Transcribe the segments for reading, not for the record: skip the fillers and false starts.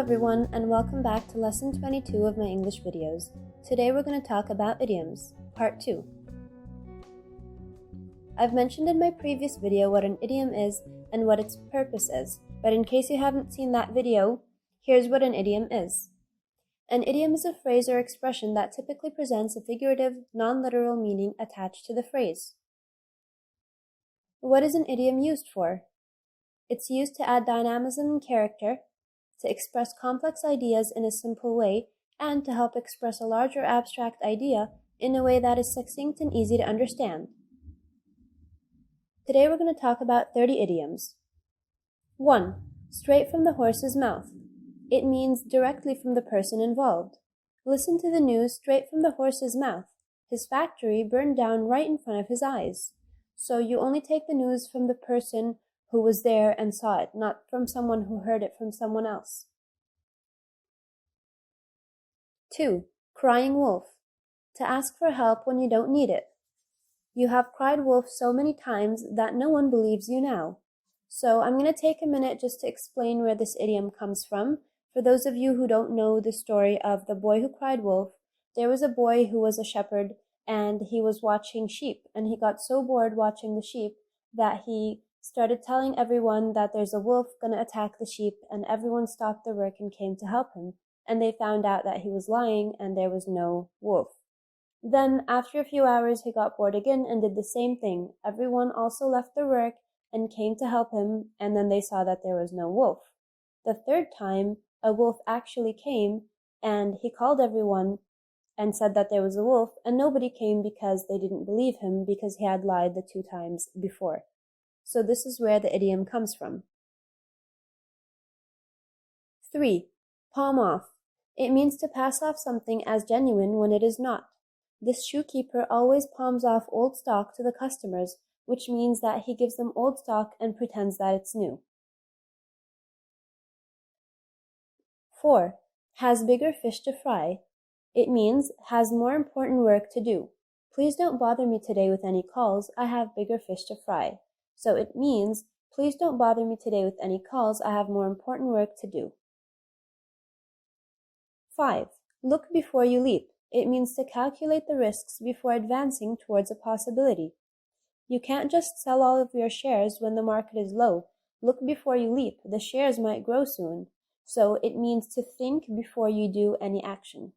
everyone, and welcome back to lesson 22 of my English videos. Today we're going to talk about idioms, part 2. I've mentioned in my previous video what an idiom is and what its purpose is, but in case you haven't seen that video, here's what an idiom is. An idiom is a phrase or expression that typically presents a figurative, non-literal meaning attached to the phrase. What is an idiom used for? It's used to add dynamism and character, to express complex ideas in a simple way, and to help express a larger abstract idea in a way that is succinct and easy to understand. Today we're going to talk about 30 idioms. 1. Straight from the horse's mouth. It means directly from the person involved. Listen to the news straight from the horse's mouth. His factory burned down right in front of his eyes. So you only take the news from the person who was there and saw it, not from someone who heard it from someone else. 2. Crying wolf. To ask for help when you don't need it. You have cried wolf so many times that no one believes you now. So I'm going to take a minute just to explain where this idiom comes from. For those of you who don't know the story of the boy who cried wolf, there was a boy who was a shepherd and he was watching sheep, and he got so bored watching the sheep that he started telling everyone that there's a wolf going to attack the sheep, and everyone stopped their work and came to help him, and they found out that he was lying and there was no wolf. Then after a few hours he got bored again and did the same thing. Everyone also left their work and came to help him, and then they saw that there was no wolf. The third time a wolf actually came, and he called everyone and said that there was a wolf, and nobody came because they didn't believe him because he had lied the 2 times before. So this is where the idiom comes from. 3. Palm off. It means to pass off something as genuine when it is not. This shoekeeper always palms off old stock to the customers, which means that he gives them old stock and pretends that it's new. 4. Has bigger fish to fry. It means has more important work to do. Please don't bother me today with any calls. I have bigger fish to fry. So it means, please don't bother me today with any calls, I have more important work to do. 5. Look before you leap. It means to calculate the risks before advancing towards a possibility. You can't just sell all of your shares when the market is low. Look before you leap. The shares might grow soon. So it means to think before you do any action.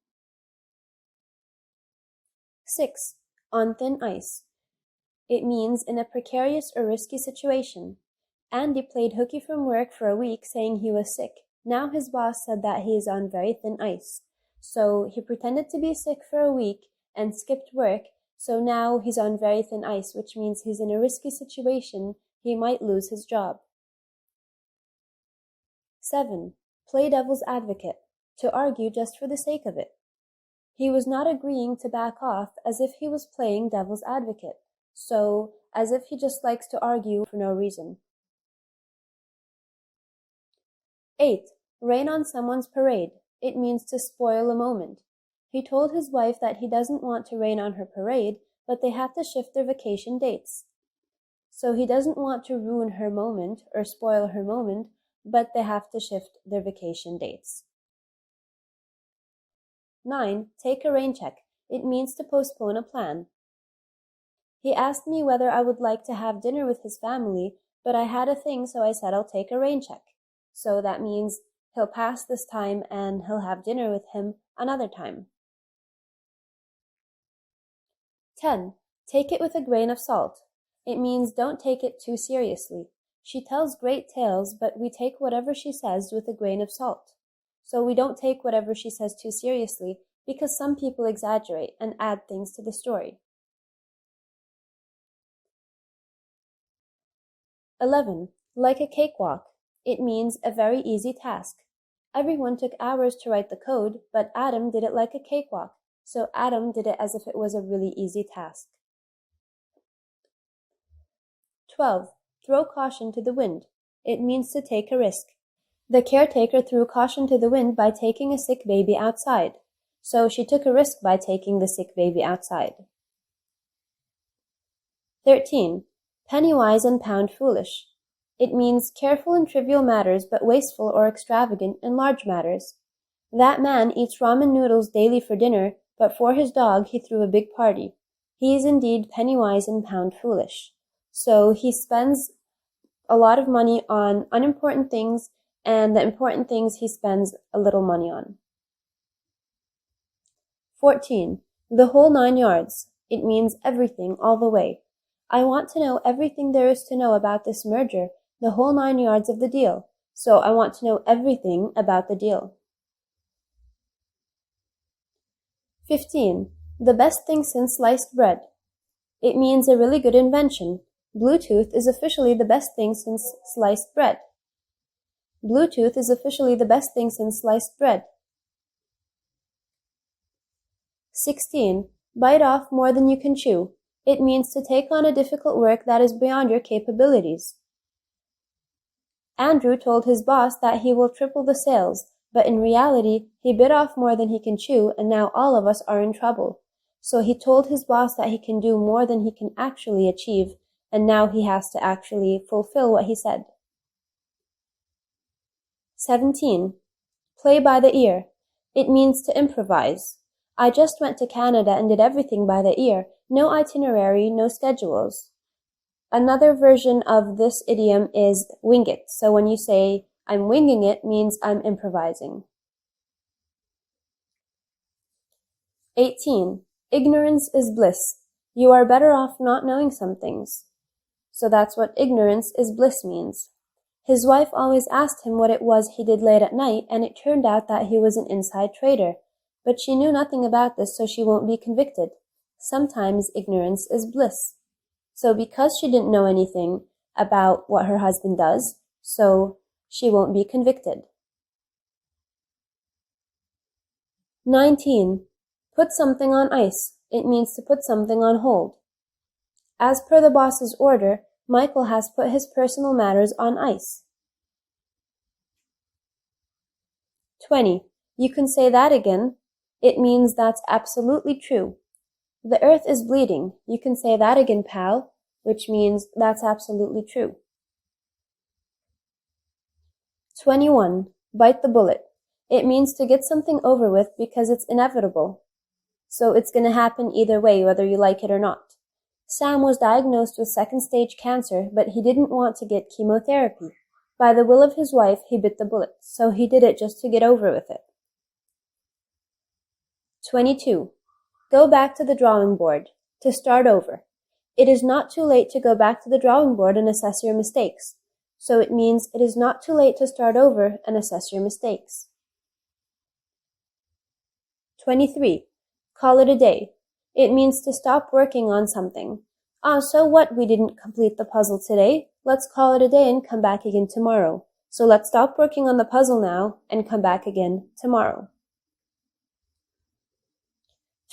6. On thin ice. It means in a precarious or risky situation. Andy played hooky from work for a week saying he was sick. Now his boss said that he is on very thin ice. So he pretended to be sick for a week and skipped work. So now he's on very thin ice, which means he's in a risky situation. He might lose his job. 7. Play devil's advocate. To argue just for the sake of it. He was not agreeing to back off as if he was playing devil's advocate. So, as if he just likes to argue for no reason. 8. Rain on someone's parade. It means to spoil a moment. He told his wife that he doesn't want to rain on her parade, but they have to shift their vacation dates. So he doesn't want to ruin her moment or spoil her moment, but they have to shift their vacation dates. 9. Take a raincheck. It means to postpone a plan. He asked me whether I would like to have dinner with his family, but I had a thing, so I said I'll take a raincheck. So that means he'll pass this time and he'll have dinner with him another time. 10. Take it with a grain of salt. It means don't take it too seriously. She tells great tales, but we take whatever she says with a grain of salt. So we don't take whatever she says too seriously because some people exaggerate and add things to the story. 11. Like a cakewalk. It means a very easy task. Everyone took hours to write the code, but Adam did it like a cakewalk. So Adam did it as if it was a really easy task. 12. Throw caution to the wind. It means to take a risk. The caretaker threw caution to the wind by taking a sick baby outside. So she took a risk by taking the sick baby outside. 13. Pennywise and pound foolish. It means careful in trivial matters, but wasteful or extravagant in large matters. That man eats ramen noodles daily for dinner, but for his dog he threw a big party. He is indeed Pennywise and pound foolish. So he spends a lot of money on unimportant things, and the important things he spends a little money on. 14. The whole 9 yards. It means everything, all the way. I want to know everything there is to know about this merger, the whole 9 yards of the deal. So I want to know everything about the deal. 15. The best thing since sliced bread. It means a really good invention. Bluetooth is officially the best thing since sliced bread. Bluetooth is officially the best thing since sliced bread. 16. Bite off more than you can chew. It means to take on a difficult work that is beyond your capabilities. Andrew told his boss that he will triple the sales, but in reality, he bit off more than he can chew, and now all of us are in trouble. So he told his boss that he can do more than he can actually achieve, and now he has to actually fulfill what he said. 17. Play by the ear. It means to improvise. I just went to Canada and did everything by the ear. No itinerary, no schedules. Another version of this idiom is wing it. So when you say I'm winging it, means I'm improvising. 18. Ignorance is bliss. You are better off not knowing some things. So that's what ignorance is bliss means. His wife always asked him what it was he did late at night, and it turned out that he was an inside trader. But she knew nothing about this, so she won't be convicted. Sometimes ignorance is bliss. So because she didn't know anything about what her husband does, so she won't be convicted. 19. Put something on ice. It means to put something on hold. As per the boss's order, Michael has put his personal matters on ice. 20. You can say that again. It means that's absolutely true. The earth is bleeding. You can say that again, pal, which means that's absolutely true. 21. Bite the bullet. It means to get something over with because it's inevitable. So it's going to happen either way, whether you like it or not. Sam was diagnosed with second-stage cancer, but he didn't want to get chemotherapy. By the will of his wife, he bit the bullet, so he did it just to get over with it. 22. Go back to the drawing board. To start over. It is not too late to go back to the drawing board and assess your mistakes. So it means it is not too late to start over and assess your mistakes. 23. Call it a day. It means to stop working on something. So what, we didn't complete the puzzle today? Let's call it a day and come back again tomorrow. So let's stop working on the puzzle now and come back again tomorrow.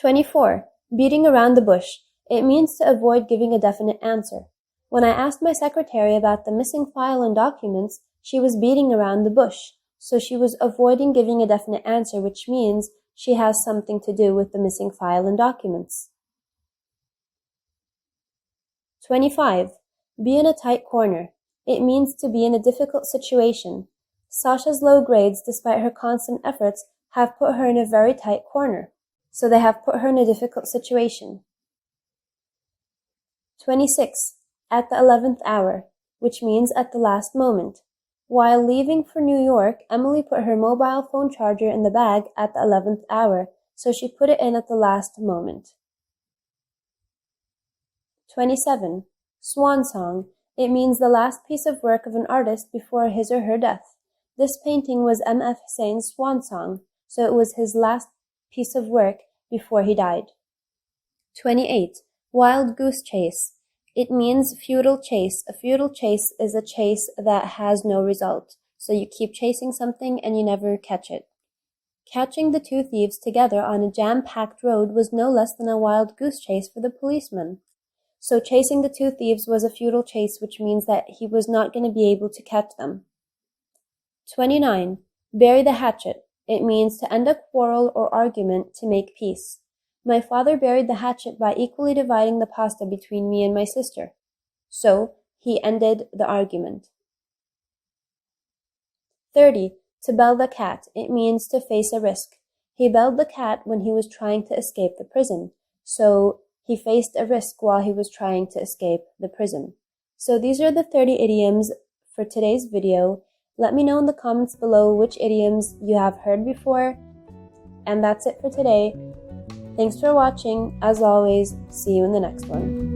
24. Beating around the bush. It means to avoid giving a definite answer. When I asked my secretary about the missing file and documents, she was beating around the bush. So she was avoiding giving a definite answer, which means she has something to do with the missing file and documents. 25. Be in a tight corner. It means to be in a difficult situation. Sasha's low grades, despite her constant efforts, have put her in a very tight corner. So they have put her in a difficult situation. 26. At the 11th hour, which means at the last moment. While leaving for New York, Emily put her mobile phone charger in the bag at the 11th hour, so she put it in at the last moment. 27. Swan song. It means the last piece of work of an artist before his or her death. This painting was M.F. Hussein's swan song, so it was his last piece of work before he died. 28. Wild goose chase. It means futile chase. A futile chase is a chase that has no result. So you keep chasing something and you never catch it. Catching the two thieves together on a jam-packed road was no less than a wild goose chase for the policeman. So chasing the two thieves was a futile chase, which means that he was not going to be able to catch them. 29. Bury the hatchet. It means to end a quarrel or argument to make peace. My father buried the hatchet by equally dividing the pasta between me and my sister. So he ended the argument. 30. To bell the cat. It means to face a risk. He belled the cat when he was trying to escape the prison. So he faced a risk while he was trying to escape the prison. So these are the 30 idioms for today's video. Let me know in the comments below which idioms you have heard before. And that's it for today. Thanks for watching. As always, see you in the next one.